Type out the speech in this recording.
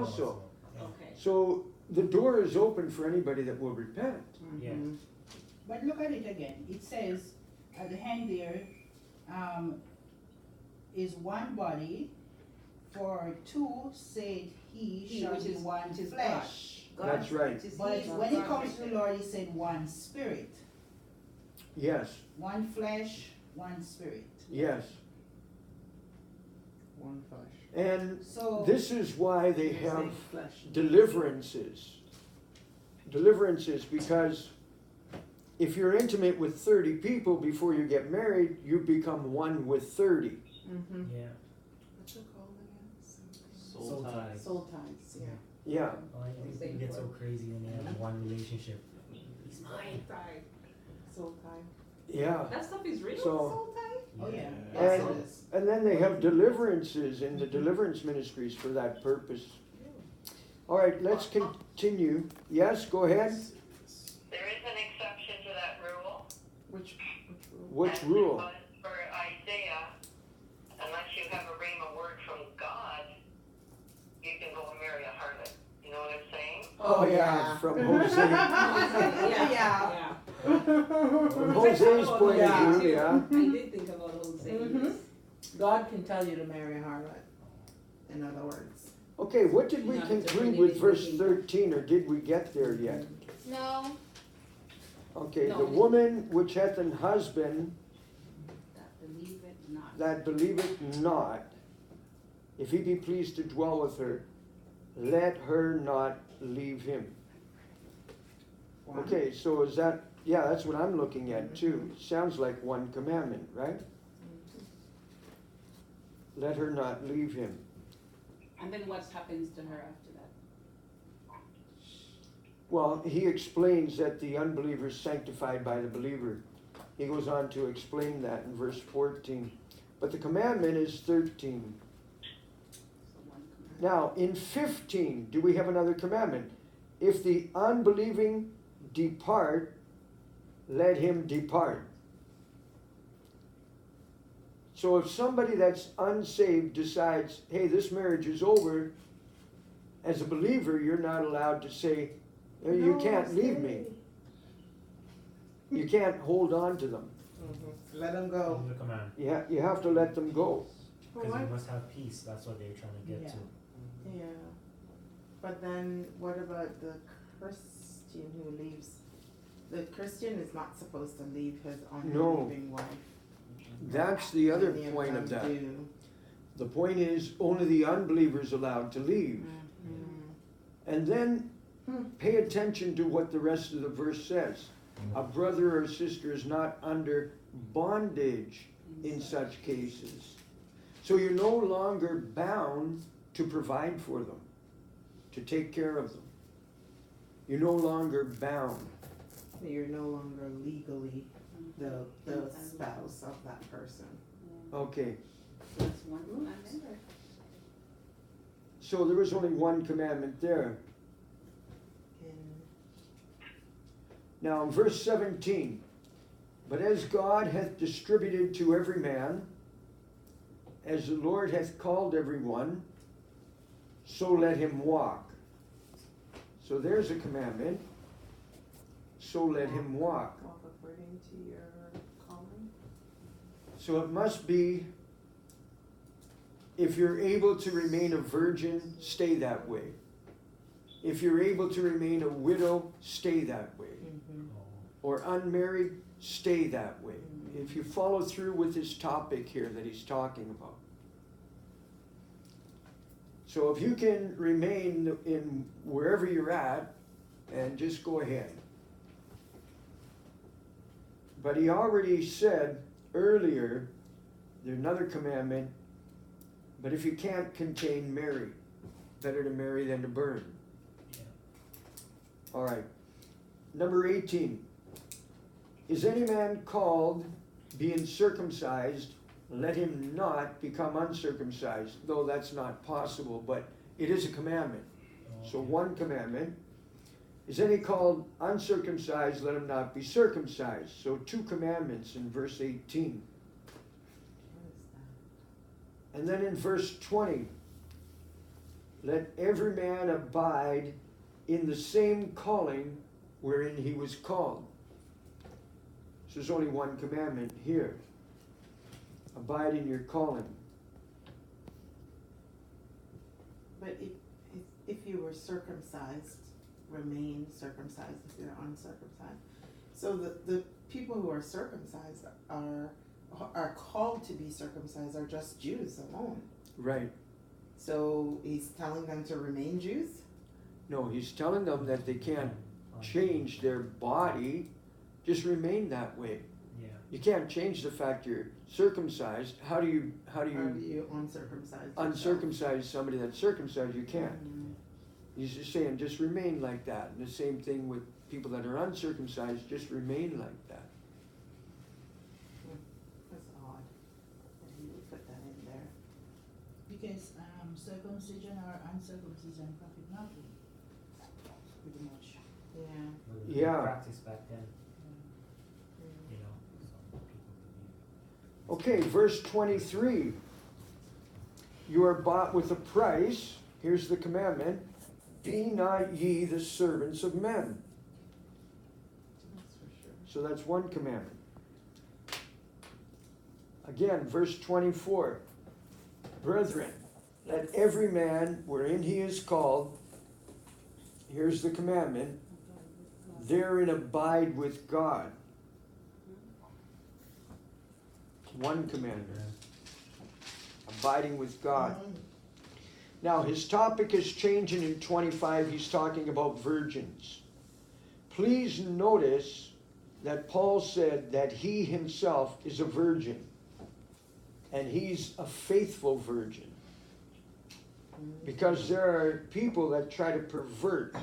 also. Okay. So the door is open for anybody that will repent. Yeah. But look at it again. It says at the end there, is one body, for two said he shall which be is- one which is flesh. God. That's right. Which is But He, when it God comes to right the Lord, he said one spirit. Yes, One flesh, one spirit. yes. One flesh. And So this is why they You're have saying flesh. deliverances. Deliverances, because if you're intimate with 30 people before you get married, you become one with 30. Mm-hmm. Yeah. What's it called again? Soul tie. Soul ties, yeah. Yeah, Oh, yeah, you get so crazy when you have one relationship. He's mine. Soul tie. yeah. That stuff is real. So- Soul tie? oh yeah. And- Yes, it is. And then they have deliverances in the deliverance ministries for that purpose. All right, let's continue. Yes, go ahead. There is an exception to that rule. Which rule? Which and rule? it was for Isaiah, unless you have a rhema word from God, you can go and marry a harlot. You know what I'm saying? Oh, yeah, from Jose. Yeah. From Jose's point of view, yeah. I did think about Jose. Mhm. God can tell you to marry a harlot, in other words. Okay, what did we Not conclude to with really verse be 13, or did we get there yet? No, Okay, No, the we- woman which hath an husband That believe it not. that believeth not, if he be pleased to dwell with her, let her not leave him. One. Okay, so is that, yeah, that's what I'm looking at too. Sounds like one commandment, right? Let her not leave him. And then what happens to her after that? Well, he explains that the unbeliever is sanctified by the believer. He goes on to explain that in verse 14. But the commandment is 13. So one command. Now, in 15, do we have another commandment? If the unbelieving depart, let him depart. So if somebody that's unsaved decides, hey, this marriage is over, as a believer, you're not allowed to say, you can't leave me. You can't hold on to them. Mhm. Let them go. The command. You have to let them go. Because you must have peace. That's what they're trying to get to. Yeah. But then what about the Christian who leaves? The Christian is not supposed to leave his unbelieving wife. That's the other Many point of them that. do. The point is, only the unbeliever's allowed to leave. Mhm. And then pay attention to what the rest of the verse says. A brother or sister is not under bondage in such cases. So you're no longer bound to provide for them, to take care of them. You're no longer bound. You're no longer legally the spouse of that person. Okay, So that's one commandment. so there was only one commandment there. And Now in verse 17, but as God hath distributed to every man, as the Lord hath called everyone, so let him walk. So there's a commandment. So let him walk. walk according to your calling. So it must be, if you're able to remain a virgin, stay that way. If you're able to remain a widow, stay that way. Mm-hmm. Or unmarried, stay that way. If you follow through with this topic here that he's talking about. So if you can remain in wherever you're at, and just go ahead. But he already said earlier, there's another commandment, but if you can't contain, marry. Better to marry than to burn. Yeah. All right. Number 18. Is any man called, being circumcised, let him not become uncircumcised, though that's not possible, but it is a commandment. So Okay. one commandment. Is any called uncircumcised, let him not be circumcised. So two commandments in verse 18. And then in verse 20, let every man abide in the same calling wherein he was called. So there's only one commandment here. Abide in your calling. But if you were circumcised, remain circumcised if you're uncircumcised. So the people who are circumcised are called to be circumcised are just Jews alone. Right. So he's telling them to remain Jews? No, he's telling them that they can't change their body, just remain that way. Yeah. You can't change the fact you're circumcised. How do you Are you uncircumcised? uncircumcise somebody that's circumcised? You can't. Mm. He's just saying, just remain like that. And the same thing with people that are uncircumcised, just remain like that. That's odd that he would put that in there. Because circumcision or uncircumcision profit nothing. Pretty much. Yeah. But it was Yeah. practice back then, you know, so people believe. Okay, verse 23. You are bought with a price. Here's the commandment. Be not ye the servants of men. That's for sure. So that's one commandment. Again, verse 24. Brethren, let every man wherein he is called, here's the commandment, therein abide with God. One commandment. Abiding with God. Now his topic is changing in 25. He's talking about virgins. Please notice that Paul said that he himself is a virgin. And he's a faithful virgin. Because there are people that try to pervert